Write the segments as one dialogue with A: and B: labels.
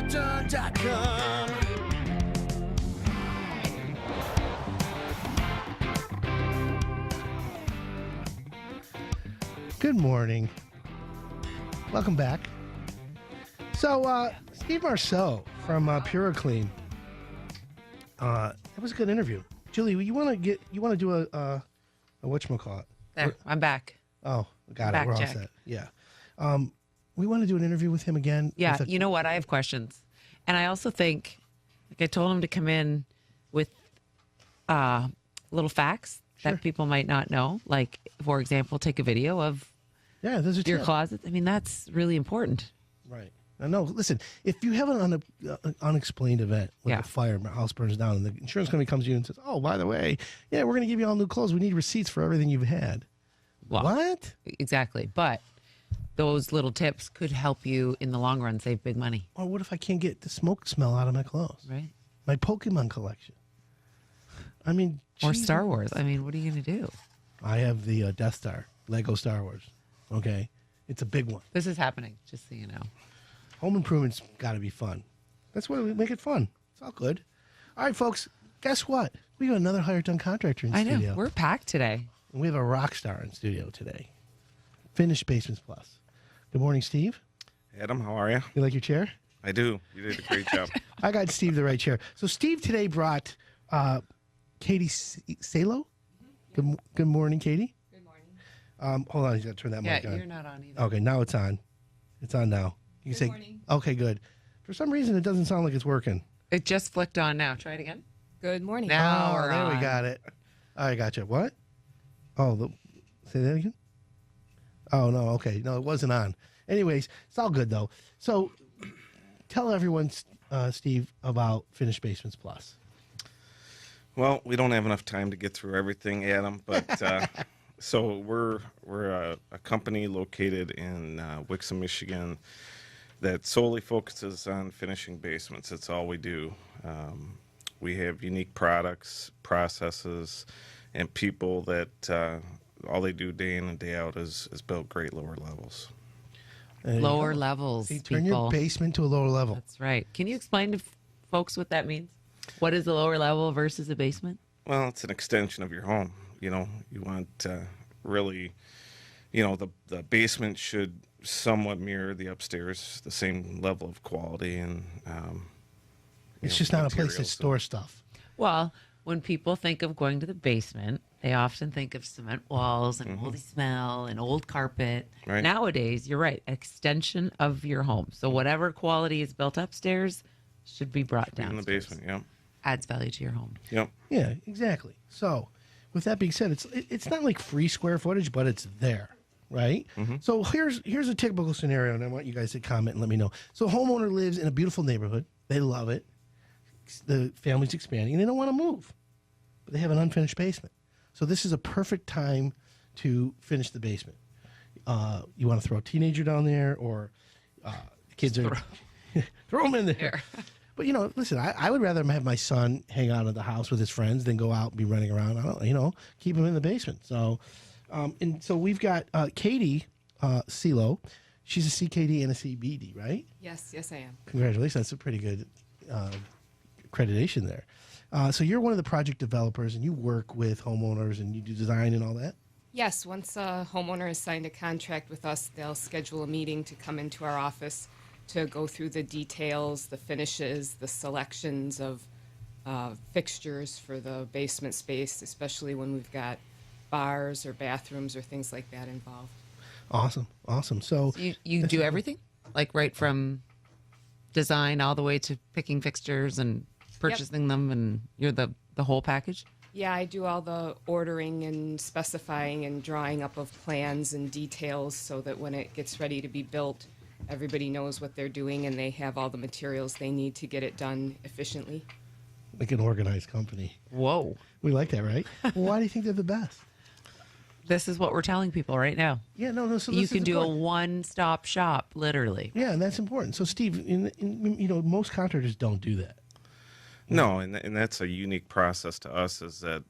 A: HireDone.com.
B: Good morning. Welcome back. So, Steve Marceau from PuraClean. That was a good interview. Julie, you want to do a whatchamacallit?
C: There, I'm back.
B: Oh, got
C: Back,
B: it. We're all
C: Jack.
B: set. Yeah. We want to do an interview with him again.
C: Yeah,
B: with a-
C: you know what? I have questions. And I also think, like I told him to come in with little facts
B: Sure.
C: that people might not know. Like, for example, take a video of
B: Yeah, there's a
C: your
B: tip.
C: closet. I mean, that's really important.
B: Right. No, listen, if you have an unexplained event with
C: Yeah.
B: a fire, my house burns down, and the insurance company comes to you and says, oh, by the way, yeah, we're going to give you all new clothes. We need receipts for everything you've had.
C: Well,
B: What?
C: Exactly. But those little tips could help you in the long run save big money,
B: Or what if I can't get the smoke smell out of my clothes?
C: right?
B: My Pokemon collection. I mean,
C: Or
B: geez,
C: Star Wars. I mean, what are you going to do?
B: I have the Death Star, Lego Star Wars. Okay. It's a big one.
C: This is happening, just so you know.
B: Home improvement's got to be fun. That's why we make it fun. It's all good. All right, folks. Guess what? We got another hired done contractor in
C: I know.
B: studio.
C: We're packed today.
B: And we have a rock star in studio today. Finished Basements Plus. Good morning, Steve.
D: Adam, how are you?
B: You like your chair?
D: I do. You did a great job.
B: I got Steve the right chair. So Steve today brought Katie Seilo. Good morning, Katie.
E: Good morning.
B: Hold on, you got to turn that
C: Yeah,
B: mic on.
C: you're not on either.
B: Okay, now it's on. It's on now. You
E: Good
B: can say,
E: morning.
B: okay, good. For some reason, it doesn't sound like it's working.
C: It just flicked on now. Try it again.
E: Good morning.
C: Now we're
B: there we
C: on.
B: got it. I got you. What? Oh, say that again? Oh, no, okay. No, it wasn't on. Anyways, it's all good, though. So tell everyone, Steve, about Finished Basements Plus.
D: Well, we don't have enough time to get through everything, Adam, but so we're a company located in Wixom, Michigan that solely focuses on finishing basements. That's all we do. We have unique products, processes, and people that all they do day in and day out is build great lower levels.
B: There you
C: Lower
B: go.
C: levels.
B: See, turn
C: people.
B: your basement to a lower level.
C: That's right. Can you explain to folks what that means? What is a lower level versus a basement?
D: Well, it's an extension of your home. You know, you want really, you know, the basement should somewhat mirror the upstairs, the same level of quality and.
B: It's just not a place to
D: materials.
B: store stuff.
C: Well, when people think of going to the basement, they often think of cement walls and moldy smell and old carpet.
D: Right.
C: Nowadays, you're right, extension of your home. So whatever quality is built upstairs should be brought down
D: In the basement, yeah.
C: Adds value to your home.
D: Yep.
B: Yeah, exactly. So, with that being said, it's not like free square footage, but it's there, right? So here's a typical scenario, and I want you guys to comment and let me know. So, a homeowner lives in a beautiful neighborhood. They love it. The family's expanding, and they don't want to move, but they have an unfinished basement. So this is a perfect time to finish the basement. You want to throw a teenager down there, or kids are throw them in there. But listen, I would rather have my son hang out at the house with his friends than go out and be running around. I don't, keep him in the basement. So, and so we've got Katie Seilo. She's a CKD and a CBD, right?
E: Yes, I am.
B: Congratulations. That's a pretty good accreditation there. So you're one of the project developers, and you work with homeowners, and you do design and all that?
E: Yes, once a homeowner has signed a contract with us, they'll schedule a meeting to come into our office to go through the details, the finishes, the selections of fixtures for the basement space, especially when we've got bars or bathrooms or things like that involved.
B: Awesome. So
C: You do everything? Like right from design all the way to picking fixtures and purchasing them, and you're the whole package?
E: Yeah, I do all the ordering and specifying and drawing up of plans and details so that when it gets ready to be built, everybody knows what they're doing and they have all the materials they need to get it done efficiently.
B: like an organized company.
C: Whoa.
B: We like that, right? Well, why do you think they're the best?
C: This is what we're telling people right now.
B: Yeah, no. So
C: You
B: this
C: can
B: is
C: do a
B: important.
C: one-stop shop, literally.
B: Yeah, and that's important. So, Steve, most contractors don't do that.
D: No, and that's a unique process to us, is that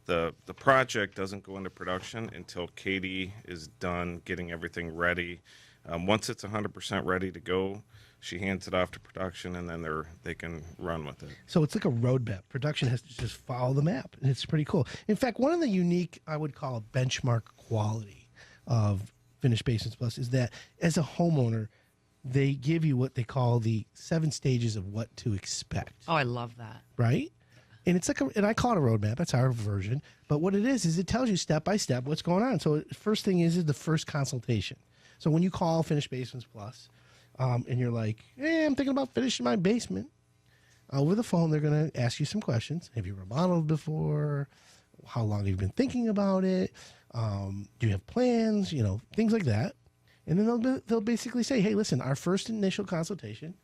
D: the project doesn't go into production until Katie is done getting everything ready Once it's 100% ready to go, she hands it off to production, and then they can run with it.
B: So it's like a roadmap. Production has to just follow the map, and it's pretty cool. In fact, one of the unique, I would call a benchmark quality of Finished Basements Plus is that as a homeowner, they give you what they call the 7 stages of what to expect.
C: Oh, I love that.
B: Right? And it's like and I call it a roadmap. That's our version. But what it is it tells you step by step what's going on. So first thing is the first consultation. So when you call Finished Basements Plus, and you're like, hey, I'm thinking about finishing my basement. Over the phone, they're going to ask you some questions. Have you remodeled before? How long have you been thinking about it? Do you have plans? Things like that. And then they'll basically say, hey, listen, our first initial consultation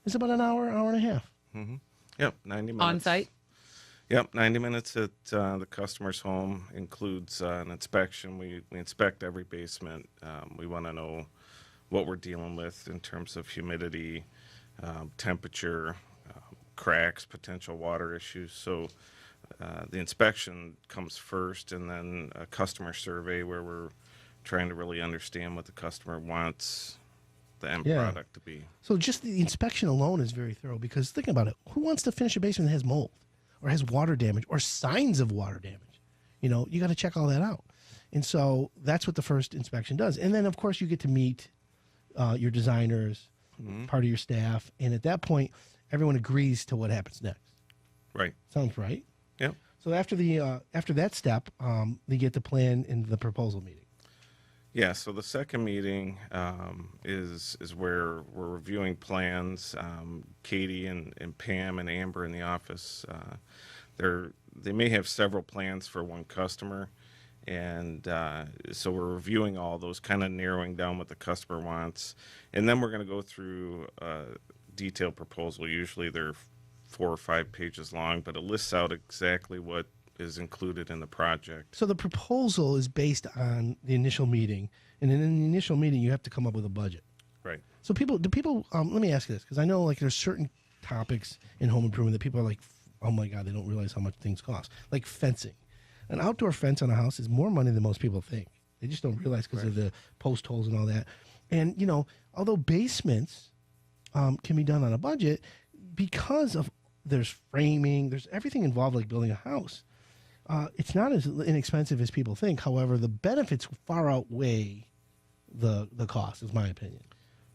B: is about an hour and a half.
D: Mm-hmm. Yep, 90 minutes.
C: On site?
D: Yep, 90 minutes at the customer's home includes an inspection. We inspect every basement. We want to know what we're dealing with in terms of humidity, temperature, cracks, potential water issues. So the inspection comes first, and then a customer survey where we're trying to really understand what the customer wants the end product to be.
B: So just the inspection alone is very thorough, because think about it. Who wants to finish a basement that has mold or has water damage or signs of water damage? You got to check all that out. And so that's what the first inspection does. And then, of course, you get to meet your designers, part of your staff. And at that point, everyone agrees to what happens next.
D: Right.
B: Sounds right?
D: Yep.
B: So after that step, they get the plan in the proposal meeting.
D: Yeah, so the second meeting is where we're reviewing plans. Katie and Pam and Amber in the office, they may have several plans for one customer, and so we're reviewing all those, kind of narrowing down what the customer wants, and then we're going to go through a detailed proposal. Usually they're 4 or 5 pages long, but it lists out exactly what is included in the project.
B: So the proposal is based on the initial meeting, and in the initial meeting, you have to come up with a budget.
D: Right.
B: So let me ask you this, because I know there's certain topics in home improvement that people are like, oh my God, they don't realize how much things cost. Like fencing. An outdoor fence on a house is more money than most people think. They just don't realize because of the post holes and all that. And, although basements can be done on a budget, because of there's framing, there's everything involved like building a house. It's not as inexpensive as people think. However, the benefits far outweigh the cost, is my opinion.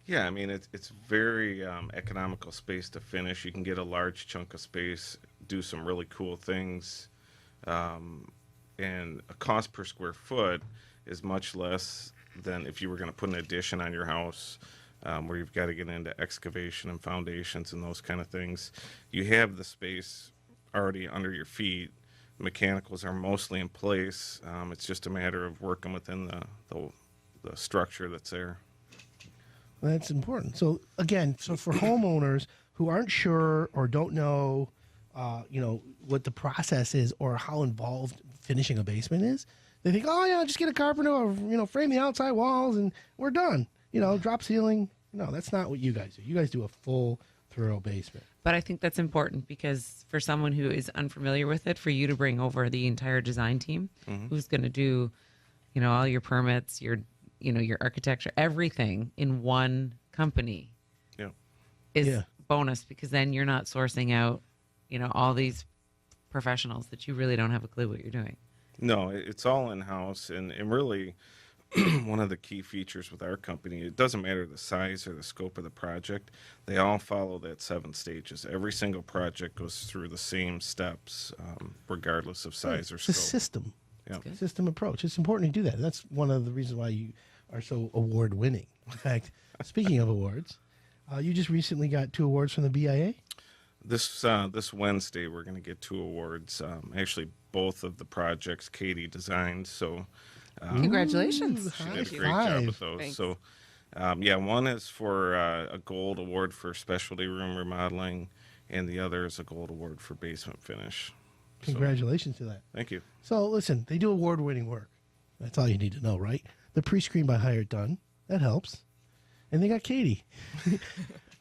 D: Yeah, I mean, it's very economical space to finish. You can get a large chunk of space, do some really cool things, and a cost per square foot is much less than if you were going to put an addition on your house, where you've got to get into excavation and foundations and those kind of things. You have the space already under your feet. Mechanicals are mostly in place. It's just a matter of working within the structure that's there.
B: That's important. So again, for homeowners who aren't sure or don't know, what the process is or how involved finishing a basement is, they think, oh yeah, just get a carpenter or frame the outside walls and we're done. Drop ceiling. No, that's not what you guys do. You guys do a full, thorough basement.
C: But I think that's important, because for someone who is unfamiliar with it, for you to bring over the entire design team who's going to do, all your permits, your architecture, everything in one company is bonus, because then you're not sourcing out, all these professionals that you really don't have a clue what you're doing.
D: No, it's all in-house, and really one of the key features with our company, it doesn't matter the size or the scope of the project, they all follow that 7 stages. Every single project goes through the same steps, regardless of size or scope.
B: It's a system.
D: Yeah.
B: System approach. It's important to do that. That's one of the reasons why you are so award-winning. In fact, speaking of awards, you just recently got 2 awards from the BIA?
D: This Wednesday, we're going to get 2 awards. Actually, both of the projects Katie designed, so...
C: Congratulations.
D: She did a great job with those.
E: Thanks.
D: So, one is for a gold award for specialty room remodeling, and the other is a gold award for basement finish.
B: Congratulations to that.
D: Thank you.
B: So, listen, they do award-winning work. That's all you need to know, right? The pre-screen by Hired done. That helps. And they got Katie.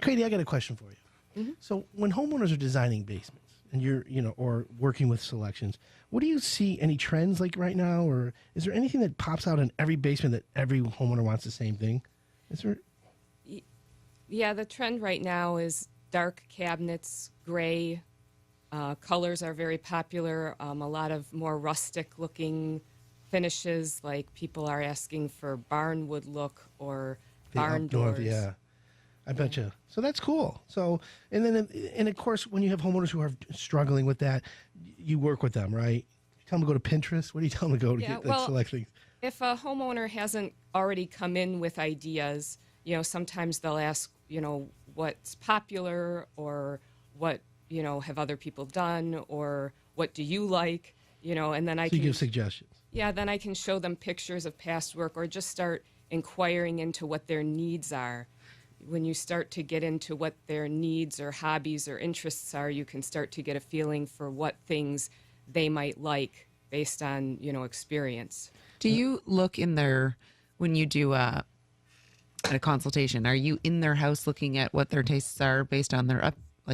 B: Katie, I got a question for you. Mm-hmm. So, when homeowners are designing basements, and you're, or working with selections, what do you see, any trends like right now, or is there anything that pops out in every basement that every homeowner wants the same thing? Is there?
E: Yeah, the trend right now is dark cabinets, gray. Colors are very popular. A lot of more rustic looking finishes, like people are asking for barnwood look or
B: The
E: barn
B: outdoor,
E: doors.
B: yeah. I bet you. So that's cool. So, and then, and of course, when you have homeowners who are struggling with that, you work with them, right? You tell them to go to Pinterest. What do you tell them to go to get, select things?
E: If a homeowner hasn't already come in with ideas, sometimes they'll ask, what's popular or what, have other people done or what do you like, and then I can
B: give suggestions.
E: Yeah, then I can show them pictures of past work or just start inquiring into what their needs are. When you start to get into what their needs or hobbies or interests are, you can start to get a feeling for what things they might like based on, experience.
C: Do you look in their, when you do a consultation, are you in their house looking at what their tastes are based on their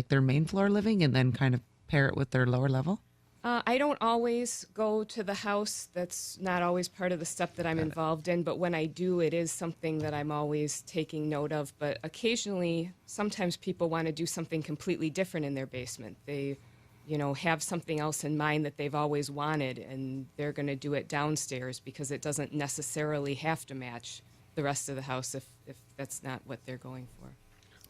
C: their main floor living and then kind of pair it with their lower level?
E: I don't always go to the house. That's not always part of the step that I'm involved in. But when I do, it is something that I'm always taking note of. But occasionally, sometimes people want to do something completely different in their basement. They, have something else in mind that they've always wanted, and they're going to do it downstairs because it doesn't necessarily have to match the rest of the house if that's not what they're going for.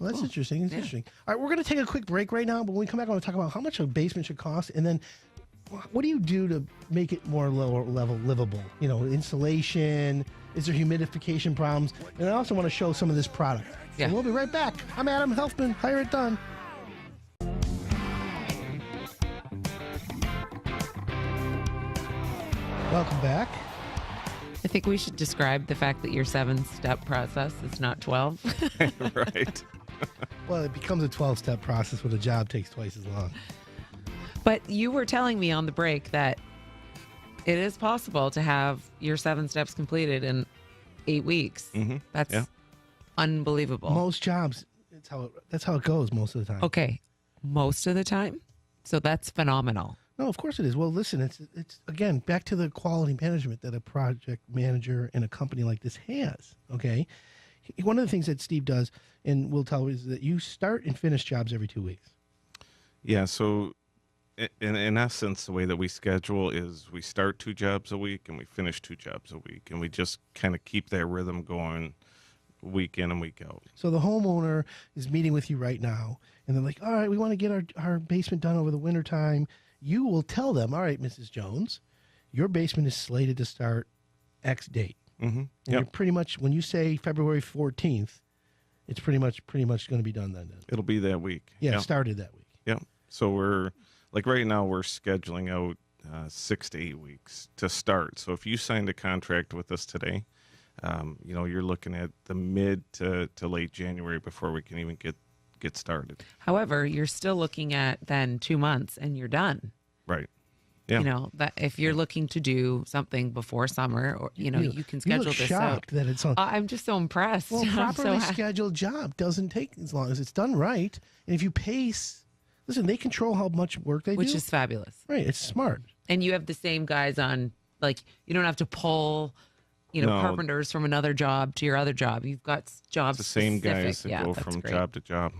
B: Well, that's interesting. It's interesting. All right, we're going to take a quick break right now, but when we come back, I want to talk about how much a basement should cost, and then what do you do to make it more lower level livable? Insulation, is there humidification problems? And I also want to show some of this product.
C: Yeah.
B: So we'll be right back. I'm Adam Helfman. Hire It Done. Welcome back.
C: I think we should describe the fact that your 7-step process is not 12.
D: Right.
B: Well, it becomes a 12-step process when the job takes twice as long.
C: But you were telling me on the break that it is possible to have your 7 steps completed in 8 weeks.
D: Mm-hmm.
C: That's unbelievable.
B: Most jobs, that's how it goes most of the time.
C: Okay. Most of the time? So that's phenomenal.
B: No, of course it is. Well, listen, it's again back to the quality management that a project manager in a company like this has. Okay, one of the things that Steve does, and we'll tell you, is that you start and finish jobs every 2 weeks.
D: Yeah. So, in essence, the way that we schedule is we start 2 jobs a week and we finish 2 jobs a week, and we just kind of keep that rhythm going week in and week out.
B: So the homeowner is meeting with you right now, and they're like, "All right, we want to get our basement done over the winter time." You will tell them, "All right, Mrs. Jones, your basement is slated to start X date."
D: Mm-hmm.
B: And you're pretty much, when you say February 14th, it's pretty much going to be done then.
D: It'll be that week.
B: Yeah, it started that week.
D: Yeah. So we're like right now we're scheduling out 6 to 8 weeks to start. So if you signed a contract with us today, you're looking at the mid to late January before we can even get started.
C: However, you're still looking at then 2 months and you're done.
D: Right. Yeah.
C: That if you're looking to do something before summer, or you can schedule
B: look
C: this
B: shocked
C: out.
B: That it's on.
C: I'm just so impressed.
B: Well,
C: I'm
B: properly
C: so
B: scheduled job doesn't take as long as it's done right. And if you pace, listen, they control how much work they do.
C: which is fabulous.
B: Right. It's smart.
C: And you have the same guys on, like, you don't have to pull,
D: No.
C: carpenters from another job to your other job. You've got jobs
D: It's the same
C: specific.
D: guys that
C: Yeah,
D: go
C: that's
D: from
C: great.
D: job to job.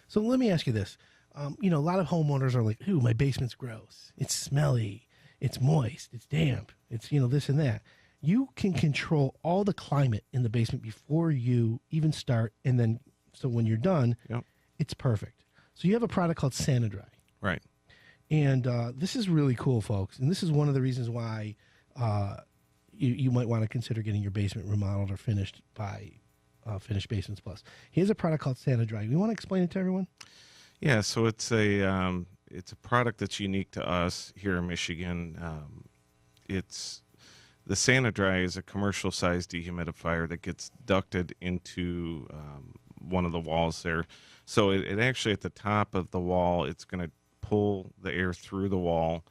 B: So let me ask you this. A lot of homeowners are like, "Ooh, my basement's gross. It's smelly. It's moist. It's damp. It's, this and that." You can control all the climate in the basement before you even start. And then, so when you're done,
D: Yep.
B: it's perfect. So you have a product called Santa-Dry.
D: Right.
B: And this is really cool, folks. And this is one of the reasons why you might want to consider getting your basement remodeled or finished by Finished Basements Plus. Here's a product called Santa-Dry. You want to explain it to everyone?
D: Yeah. So it's a product that's unique to us here in Michigan. It's the Santa-Dry is a commercial sized dehumidifier that gets ducted into one of the walls there. So it actually at the top of the wall, it's going to pull the air through the wall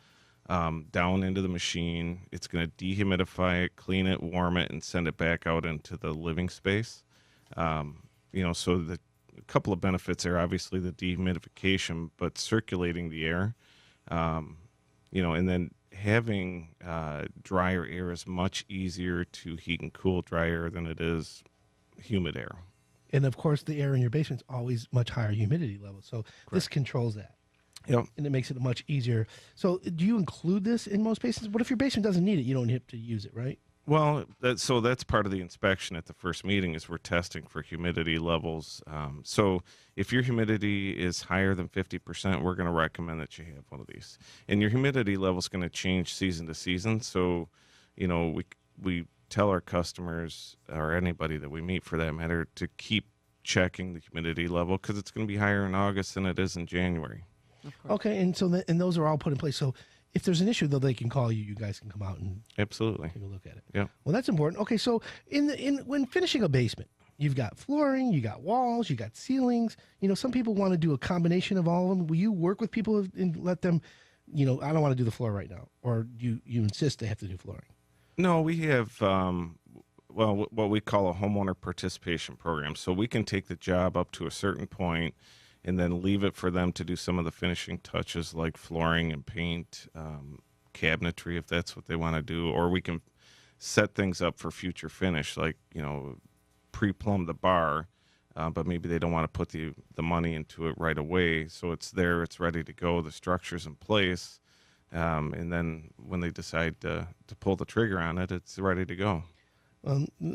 D: down into the machine. It's going to dehumidify it, clean it, warm it, and send it back out into the living space. So a couple of benefits are obviously the dehumidification, but circulating the air, and then having drier air is much easier to heat and cool dry air than it is humid air.
B: And of course, the air in your basement is always much higher humidity level. So this controls that.
D: Yep.
B: And it makes it much easier. So do you include this in most basements? What if your basement doesn't need it? You don't have to use it, right?
D: Well, that's part of the inspection at the first meeting is we're testing for humidity levels. So if your humidity is higher than 50%, we're going to recommend that you have one of these. And your humidity level is going to change season to season. So, we tell our customers or anybody that we meet for that matter to keep checking the humidity level because it's going to be higher in August than it is in January.
B: Okay, and so and those are all put in place. So if there's an issue, though, they can call you. You guys can come out and
D: Absolutely
B: take a look at it.
D: Yeah.
B: Well, that's important. Okay, so when finishing a basement, you've got flooring, you got walls, you got ceilings. Some people want to do a combination of all of them. Will you work with people and let them? I don't want to do the floor right now, or you insist they have to do flooring?
D: No, we have what we call a homeowner participation program. So we can take the job up to a certain point and then leave it for them to do some of the finishing touches like flooring and paint, cabinetry, if that's what they want to do. Or we can set things up for future finish, like, pre-plumb the bar, but maybe they don't want to put the money into it right away. So it's there, it's ready to go, the structure's in place. And then when they decide to pull the trigger on it, it's ready to go.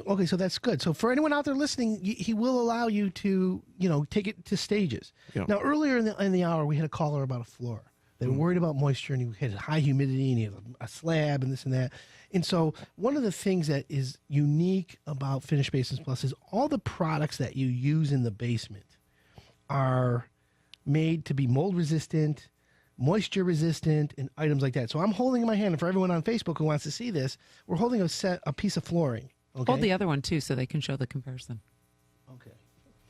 B: Okay, so that's good. So for anyone out there listening, he will allow you to, take it to stages.
D: Yeah.
B: Now, earlier in the hour, we had a caller about a floor. They were worried about moisture, and he had high humidity, and he had a slab, and this and that. And so one of the things that is unique about Finished Basements Plus is all the products that you use in the basement are made to be mold resistant, moisture resistant, and items like that. So I'm holding in my hand, and for everyone on Facebook who wants to see this, we're holding a piece of flooring. Okay?
C: Hold the other one, too, so they can show the comparison.
B: Okay.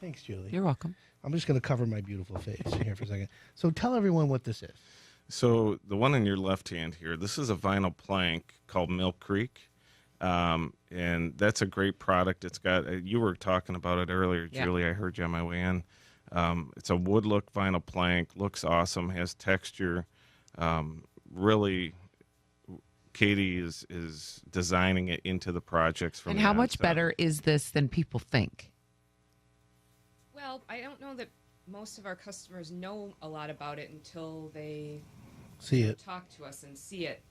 B: Thanks, Julie.
C: You're welcome.
B: I'm just going to cover my beautiful face here for a second. So tell everyone what this is.
D: So the one in your left hand here, this is a vinyl plank called Mill Creek. And that's a great product. It's got, you were talking about it earlier, Julie. I heard you on my way in. It's a wood look vinyl plank, looks awesome, has texture. Really, Katie is designing it into the projects from
C: And
D: the
C: how much
D: onset.
C: better is this than people think?
E: Well, I don't know that most of our customers know a lot about it until they
B: See it.
E: talk to us and see it.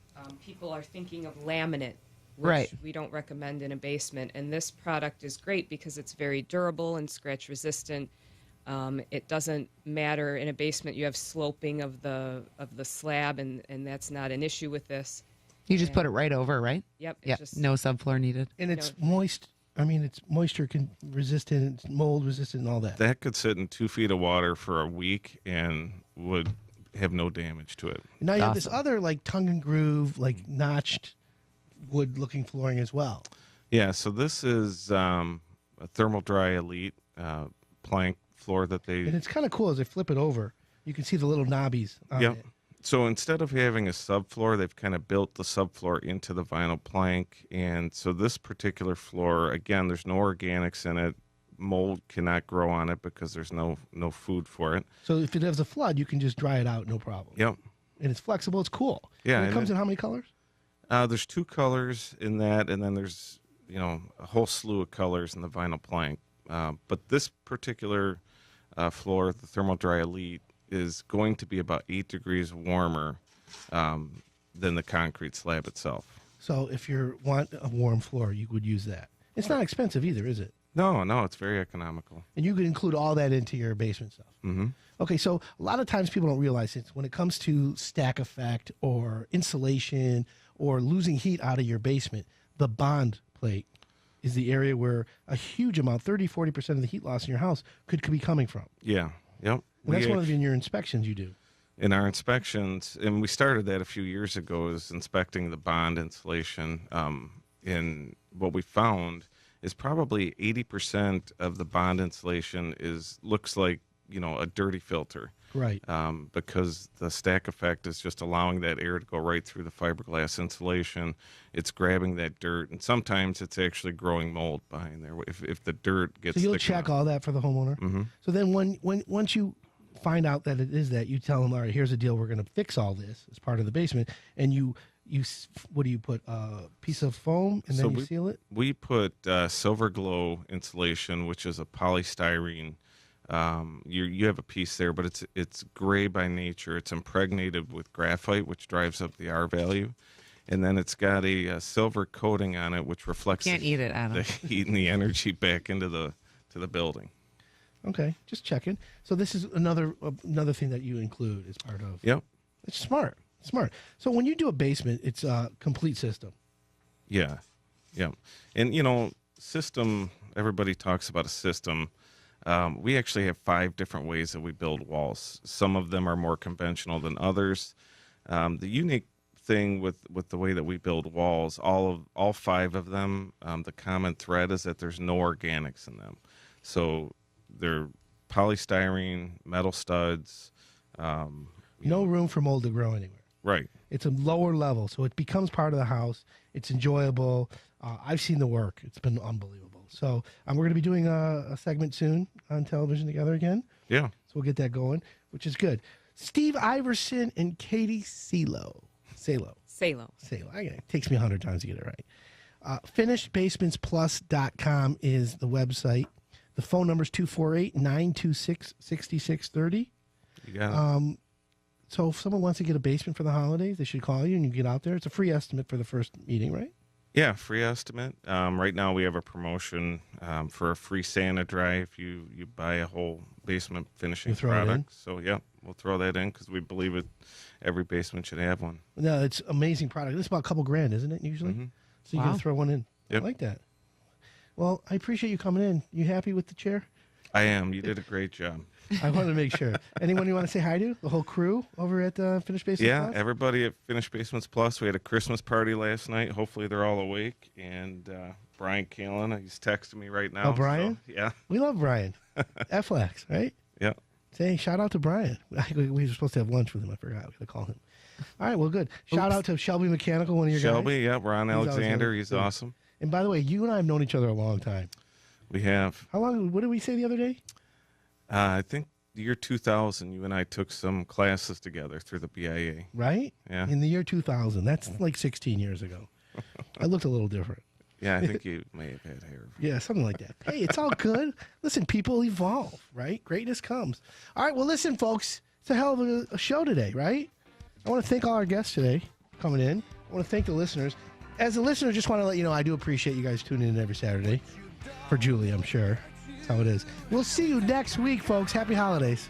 E: People are thinking of laminate, which
C: Right.
E: we don't recommend in a basement. And this product is great because it's very durable and scratch resistant. It doesn't matter in a basement. You have sloping of the slab, and that's not an issue with this.
C: You just put it right over, right?
E: Yep.
C: Yeah,
E: Just,
C: no subfloor needed.
B: And it's moist. I mean, it's moisture resistant, it's mold resistant, and all that.
D: That could sit in 2 feet of water for a week and would have no damage to it.
B: Now you have this
C: Awesome.
B: other like tongue and groove, like notched wood-looking flooring as well.
D: Yeah, so this is a Thermal Dry Elite plank floor that
B: And
D: they...
B: it's kind of cool as they flip it over. You can see the little knobbies on
D: Yep.
B: it.
D: So instead of having a subfloor, they've kind of built the subfloor into the vinyl plank. And so this particular floor, again, there's no organics in it. Mold cannot grow on it because there's no food for it.
B: So if it has a flood, you can just dry it out, no problem.
D: Yep.
B: And it's flexible. It's cool.
D: Yeah,
B: And it
D: and
B: comes
D: it-
B: in how many colors?
D: There's 2 colors in that, and then there's, a whole slew of colors in the vinyl plank. But this particular floor, the Thermal Dry Elite, is going to be about 8 degrees warmer than the concrete slab itself.
B: So if you want a warm floor, you would use that. It's not expensive either, is it?
D: No, it's very economical.
B: And you could include all that into your basement stuff.
D: Mm-hmm.
B: Okay, so a lot of times people don't realize it. When it comes to stack effect or insulation or losing heat out of your basement, the bond plate is the area where a huge amount, 30-40% of the heat loss in your house could be coming from.
D: Yeah, yep.
B: And that's
D: We
B: one of your inspections you do.
D: in our inspections, and we started that a few years ago, is inspecting the bond insulation. And what we found is probably 80% of the bond insulation looks like a dirty filter,
B: Right.
D: because the stack effect is just allowing that air to go right through the fiberglass insulation. It's grabbing that dirt, and sometimes it's actually growing mold behind there if the dirt gets.
B: So you'll
D: thick
B: check
D: enough.
B: all that for the homeowner.
D: Mhm.
B: So then once you find out that it is that, you tell them, all right, here's the deal. We're going to fix all this as part of the basement, and you what do you put? A piece of foam and then you seal it?
D: We put Silver Glow insulation, which is a polystyrene. You have a piece there, but it's gray by nature. It's impregnated with graphite, which drives up the R value. And then it's got a silver coating on it, which reflects
C: Can't eat it, Adam.
D: the heat and the energy back into the building.
B: Okay, just checking. So this is another thing that you include as part of.
D: Yep.
B: It's smart. So when you do a basement, it's a complete system.
D: Yeah. And, system, everybody talks about a system. We actually have 5 different ways that we build walls. Some of them are more conventional than others. The unique thing with the way that we build walls, all 5 of them, the common thread is that there's no organics in them. So they're polystyrene, metal studs.
B: No room for mold to grow anywhere.
D: Right.
B: It's a lower level, so it becomes part of the house. It's enjoyable. I've seen the work. It's been unbelievable. So we're going to be doing a segment soon on television together again.
D: Yeah.
B: So we'll get that going, which is good. Steve Iverson and Katie Seilo. It takes me 100 times to get it right. FinishedBasementsPlus.com is the website. The phone number is 248-926-6630.
D: You got it.
B: So if someone wants to get a basement for the holidays, they should call you and you get out there. It's a free estimate for the first meeting, right?
D: Yeah, free estimate. Right now we have a promotion for a free Santa dry if you buy a whole basement finishing product. So, yeah, we'll throw that in because we believe every basement should have one.
B: No, it's amazing product. It's about a couple grand, isn't it, usually?
D: Mm-hmm.
B: So you can throw one in.
D: Yep.
B: I like that. Well, I appreciate you coming in. You happy with the chair?
D: I am. You did a great job.
B: I wanted to make sure. Anyone you want to say hi to? The whole crew over at Finished Basements
D: Yeah,
B: Plus?
D: everybody at Finished Basements Plus. We had a Christmas party last night. Hopefully they're all awake. And Brian Kalin, he's texting me right now.
B: Oh, Brian?
D: So, yeah.
B: We love Brian. FLAX, right?
D: Yeah.
B: Say, shout out to Brian. We were supposed to have lunch with him. I forgot. We got to call him. All right, well, good. Shout out to Shelby Mechanical, one of your guys.
D: Shelby, yeah. Ron Alexander, he's awesome.
B: And by the way, you and I have known each other a long time.
D: We have.
B: How long? What did we say the other day?
D: I think the year 2000, you and I took some classes together through the BIA.
B: Right?
D: Yeah.
B: In the year 2000. That's like 16 years ago. I looked a little different.
D: Yeah, I think you may have had hair.
B: Yeah, something like that. Hey, it's all good. Listen, people evolve, right? Greatness comes. All right, well, listen, folks. It's a hell of a show today, right? I want to thank all our guests today coming in. I want to thank the listeners. As a listener, just want to let you know I do appreciate you guys tuning in every Saturday. For Julie, I'm sure. That's how it is. We'll see you next week, folks. Happy holidays.